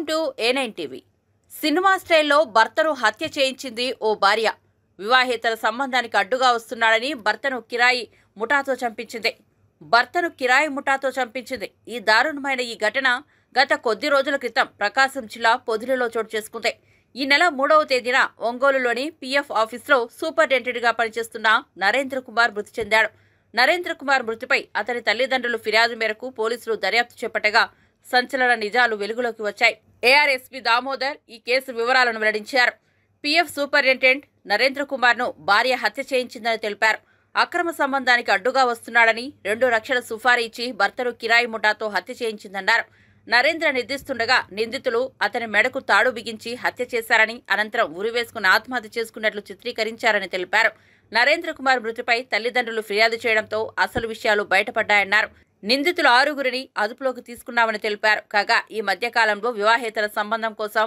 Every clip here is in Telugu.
To A9 TV. సినిమా స్టైల్లో భర్తను హత్య చేయించింది ఓ భార్య. వివాహేతర సంబంధానికి అడ్డుగా వస్తున్నాడని భర్తను కిరాయి ముఠాతో చంపించింది. ఈ దారుణమైన ఘటన గత కొద్ది రోజుల క్రితం ప్రకాశం జిల్లా పొదిలిలో చోటు చేసుకుంది. ఈ నెల 3వ తేదీన ఒంగోలులోని PF ఆఫీసులో సూపరింటెండెంట్గా పనిచేస్తున్న నరేంద్ర కుమార్ మృతి చెందాడు. నరేంద్ర కుమార్ మృతిపై అతని తల్లిదండ్రుల ఫిర్యాదు మేరకు పోలీసులు దర్యాప్తు చేపట్టగా సంచలన నిజాలు వెలుగులోకి వచ్చాయి. ARSP దామోదర్ ఈ కేసు వివరాలను వెల్లడించారు. PF సూపరింటెండెంట్ నరేంద్ర కుమార్ను భార్య హత్య చేయించిందని తెలిపారు. అక్రమ సంబంధానికి అడ్డుగా వస్తున్నాడని 2 లక్షల సుఫారీ ఇచ్చి భర్తను కిరాయి ముఠాతో హత్య చేయించిందన్నారు. నరేంద్ర నిద్రిస్తుండగా నిందితులు అతని మెడకు తాడు బిగించి హత్య చేశారని, అనంతరం ఉరివేసుకుని ఆత్మహత్య చేసుకున్నట్లు చిత్రీకరించారని తెలిపారు. నరేంద్ర కుమార్ మృతిపై తల్లిదండ్రులు ఫిర్యాదు చేయడంతో అసలు విషయాలు బయటపడ్డాయన్నారు. నిందితులు 6గురిని అదుపులోకి తీసుకున్నామని తెలిపారు. కాగా ఈ మధ్యకాలంలో వివాహేతర సంబంధం కోసం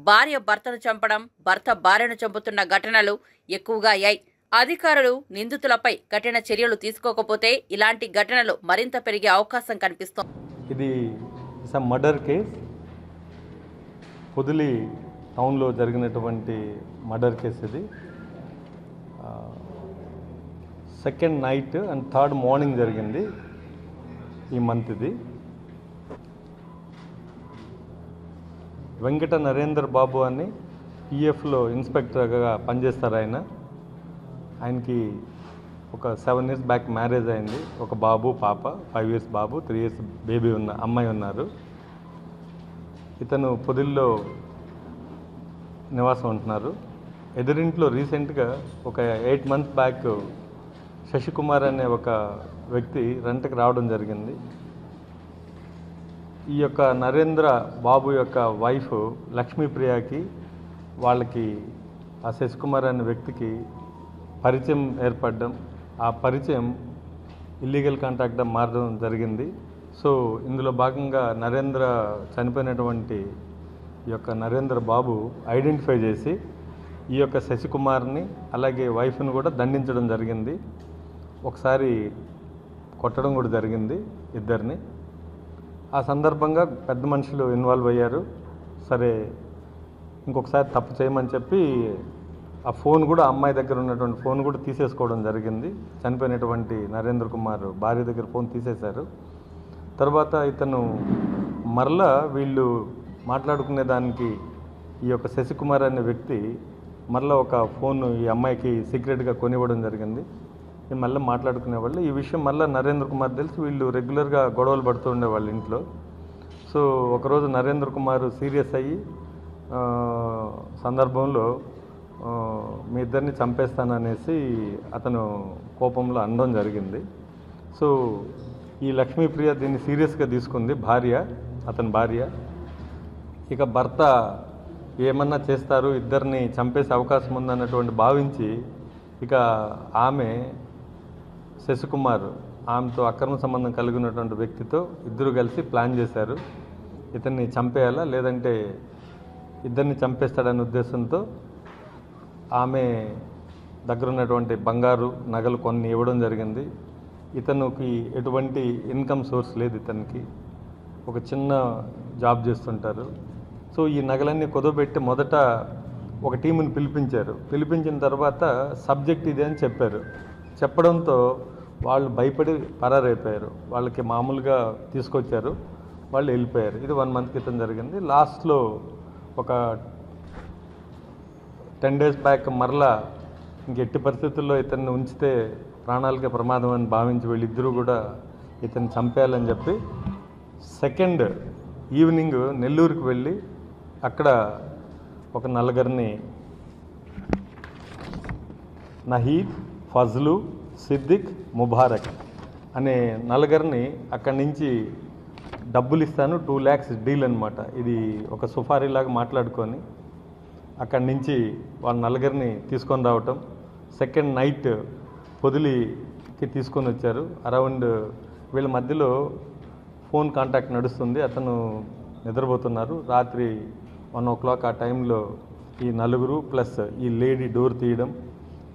భార్య భర్తను చంపడం, భర్త భార్యను చంపుతున్న ఘటనలు ఎక్కువగా అయ్యాయి. అధికారులు నిందితులపై కఠిన చర్యలు తీసుకోకపోతే ఇలాంటి ఘటనలు మరింత పెరిగే అవకాశం కనిపిస్తోంది. ఇది మర్డర్ కేస్, పొదిలి టౌన్లో జరిగినటువంటి మర్డర్ కేసు. ఇది second night and third morning జరిగింది ఈ మంత్. ఇది వెంకట నరేందర్ బాబు అని PFలో ఇన్స్పెక్టర్గా పనిచేస్తారు. ఆయనకి ఒక 7 years బ్యాక్ మ్యారేజ్ అయింది. ఒక బాబు, పాప, 5 years బాబు, 3 years బేబీ అమ్మాయి ఉన్నారు. ఇతను పొదిల్లో నివాసం ఉంటున్నారు. ఎదురింట్లో రీసెంట్గా ఒక 8 months బ్యాక్ శశికుమార్ అనే ఒక వ్యక్తి రెంట్కి రావడం జరిగింది. ఈ యొక్క నరేంద్ర బాబు యొక్క వైఫ్ లక్ష్మీప్రియకి వాళ్ళకి ఆ శశికుమార్ అనే వ్యక్తికి పరిచయం ఏర్పడడం, ఆ పరిచయం ఇల్లీగల్ కాంటాక్ట్గా మారడం జరిగింది. సో ఇందులో భాగంగా నరేంద్ర చనిపోయినటువంటి ఈ యొక్క నరేంద్ర బాబు ఐడెంటిఫై చేసి ఈ యొక్క శశికుమార్ని అలాగే వైఫ్ని కూడా దండించడం జరిగింది. ఒకసారి కొట్టడం కూడా జరిగింది ఇద్దరిని. ఆ సందర్భంగా పెద్ద మనుషులు ఇన్వాల్వ్ అయ్యారు. సరే ఇంకొకసారి తప్పు చేయమని చెప్పి ఆ ఫోన్ కూడా, అమ్మాయి దగ్గర ఉన్నటువంటి ఫోన్ కూడా తీసేసుకోవడం జరిగింది. చనిపోయినటువంటి నరేంద్ర కుమార్ భార్య దగ్గర ఫోన్ తీసేశారు. తర్వాత ఇతను మరలా వీళ్ళు మాట్లాడుకునే దానికి ఈ యొక్క శశికుమార్ అనే వ్యక్తి మరలా ఒక ఫోన్ ఈ అమ్మాయికి సీక్రెట్గా కొనివ్వడం జరిగింది. మళ్ళీ మాట్లాడుకునేవాళ్ళు. ఈ విషయం మళ్ళీ నరేంద్ర కుమార్ తెలిసి వీళ్ళు రెగ్యులర్గా గొడవలు పడుతూ ఉండేవాళ్ళు ఇంట్లో. సో ఒకరోజు నరేంద్ర కుమార్ సీరియస్ అయ్యి సందర్భంలో మీ ఇద్దరిని చంపేస్తాననేసి అతను కోపంలో అనడం జరిగింది. సో ఈ లక్ష్మీప్రియ దీన్ని సీరియస్గా తీసుకుంది, అతని భార్య. ఇక భర్త ఏమన్నా చేస్తారు, ఇద్దరిని చంపేసే అవకాశం ఉందన్నటువంటి భావించి ఇక ఆమె శశికుమార్ ఆమెతో అక్రమ సంబంధం కలిగి ఉన్నటువంటి వ్యక్తితో ఇద్దరు కలిసి ప్లాన్ చేశారు. ఇతన్ని చంపేయాలా లేదంటే ఇద్దరిని చంపేస్తాడనే ఉద్దేశంతో ఆమె దగ్గర ఉన్నటువంటి బంగారు నగలు కొన్ని ఇవ్వడం జరిగింది. ఇతనికి ఎటువంటి ఇన్కమ్ సోర్స్ లేదు. ఇతనికి ఒక చిన్న జాబ్ చేస్తుంటారు. సో ఈ నగలన్నీ కుదవబెట్టి మొదట ఒక టీముని పిలిపించారు. పిలిపించిన తర్వాత సబ్జెక్ట్ ఇదే అని చెప్పడంతో వాళ్ళు భయపడి పరారైపోయారు. వాళ్ళకి మామూలుగా తీసుకొచ్చారు, వాళ్ళు వెళ్ళిపోయారు. ఇది 1 month క్రితం జరిగింది. లాస్ట్లో ఒక 10 days బ్యాక్ మరలా ఇంకెట్టి పరిస్థితుల్లో ఇతన్ని ఉంచితే ప్రాణాలకే ప్రమాదం అని భావించి వీళ్ళిద్దరూ కూడా ఇతన్ని చంపేయాలని చెప్పి సెకండ్ ఈవినింగ్ నెల్లూరుకి వెళ్ళి అక్కడ ఒక 4 నహీద్, ఫజ్లు, సిద్దిక్, ముబారక్ అనే 4 అక్కడి నుంచి డబ్బులు ఇస్తాను 2 lakhs డీల్ అనమాట. ఇది ఒక సుఫారీలాగా మాట్లాడుకొని అక్కడి నుంచి వాళ్ళ 4 తీసుకొని రావటం. సెకండ్ నైట్ పొదిలికి తీసుకొని వచ్చారు. అరౌండ్ వీళ్ళ మధ్యలో ఫోన్ కాంటాక్ట్ నడుస్తుంది. అతను నిద్రపోతున్నారు. రాత్రి 1 o'clock ఆ టైంలో ఈ 4 ప్లస్ ఈ లేడీ డోర్ తీయడం,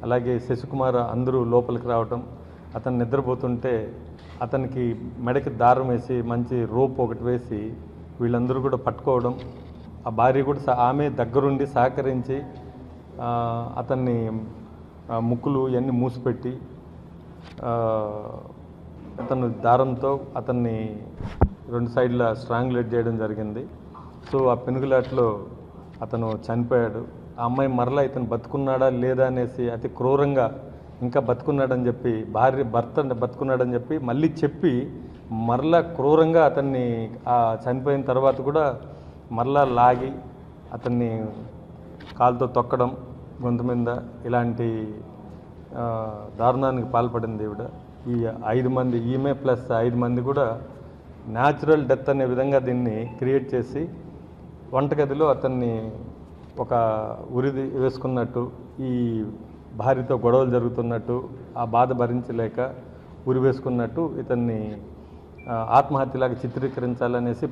అలాగే శశికుమార్ అందరూ లోపలికి రావటం, అతను నిద్రపోతుంటే అతనికి మెడకి దారం వేసి మంచి రోప్ ఒకటి వేసి వీళ్ళందరూ కూడా పట్టుకోవడం, ఆ భార్య కూడా ఆమె దగ్గరుండి సహకరించి అతన్ని ముక్కులు ఇవన్నీ మూసిపెట్టి అతను దారంతో అతన్ని 2 సైడ్ల స్ట్రాంగులేట్ చేయడం జరిగింది. సో ఆ పెనుగులాట్లో అతను చనిపోయాడు. ఆ అమ్మాయి మరలా ఇతను బతుకున్నాడా లేదా అనేసి అతి క్రూరంగా ఇంకా బతుకున్నాడని చెప్పి భర్త బతుకున్నాడని చెప్పి మళ్ళీ చెప్పి మరలా క్రూరంగా అతన్ని చనిపోయిన తర్వాత కూడా మరలా లాగి అతన్ని కాలుతో తొక్కడం గొంతు మీద ఇలాంటి దారుణానికి పాల్పడింది ఈవిడ. ఈ 5 మంది ఈమె ప్లస్ 5 మంది కూడా న్యాచురల్ డెత్ అనే విధంగా దీన్ని క్రియేట్ చేసి వంటగదిలో అతన్ని ఒక ఉరి వేసుకున్నట్టు, ఈ భార్యతో గొడవలు జరుగుతున్నట్టు, ఆ బాధ భరించలేక ఉరి వేసుకున్నట్టు ఇతన్ని ఆత్మహత్యలాగా చిత్రీకరించాలనేసి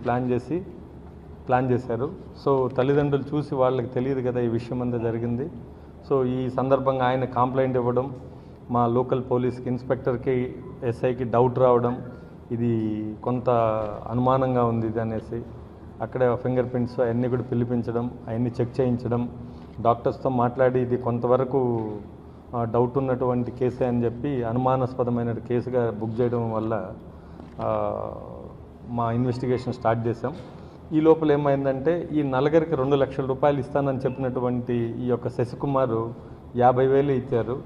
ప్లాన్ చేశారు. సో తల్లిదండ్రులు చూసి వాళ్ళకి తెలియదు కదా ఈ విషయం అంతా జరిగింది. సో ఈ సందర్భంగా ఆయన కంప్లైంట్ ఇవ్వడం, మా లోకల్ పోలీస్కి ఇన్స్పెక్టర్కి ఎస్ఐకి డౌట్ రావడం, ఇది కొంత అనుమానంగా ఉంది ఇది అనేసి అక్కడే ఫింగర్ ప్రింట్స్ అవన్నీ కూడా పిలిపించడం, అవన్నీ చెక్ చేయించడం, డాక్టర్స్తో మాట్లాడి ఇది కొంతవరకు డౌట్ ఉన్నటువంటి కేసే అని చెప్పి అనుమానాస్పదమైన కేసుగా బుక్ చేయడం వల్ల మా ఇన్వెస్టిగేషన్ స్టార్ట్ చేశాం. ఈ లోపల ఏమైందంటే ఈ నలుగురికి 2 లక్షల రూపాయలు ఇస్తానని చెప్పినటువంటి ఈ యొక్క శశికుమార్ 50,000 ఇచ్చారు.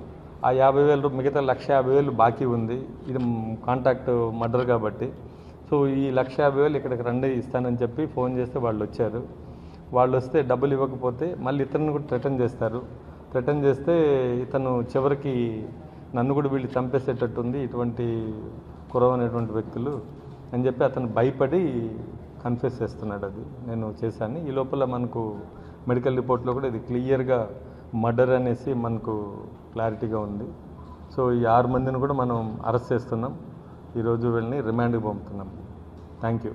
ఆ 50,000 మిగతా 1,50,000 బాకీ ఉంది. ఇది కాంటాక్ట్ మర్డర్ కాబట్టి. సో ఈ 1,50,000 ఇక్కడికి రండి ఇస్తానని చెప్పి ఫోన్ చేస్తే వాళ్ళు వచ్చారు. వాళ్ళు వస్తే డబ్బులు ఇవ్వకపోతే మళ్ళీ ఇతరుని కూడా థ్రెటన్ చేస్తారు. థ్రెటన్ చేస్తే ఇతను చివరికి నన్ను కూడా వీళ్ళు చంపేసేటట్టుంది ఇటువంటి కురవనేటువంటి వ్యక్తులు అని చెప్పి అతను భయపడి కన్ఫెస్ చేస్తున్నాడు, అది నేను చేశాను. ఈ లోపల మనకు మెడికల్ రిపోర్ట్లో కూడా ఇది క్లియర్గా మర్డర్ అనేసి మనకు క్లారిటీగా ఉంది. సో ఈ 6 మందిని కూడా మనం అరెస్ట్ చేస్తున్నాం. ఈరోజు వీళ్ళని రిమాండ్కి పంపుతున్నాం. Thank you.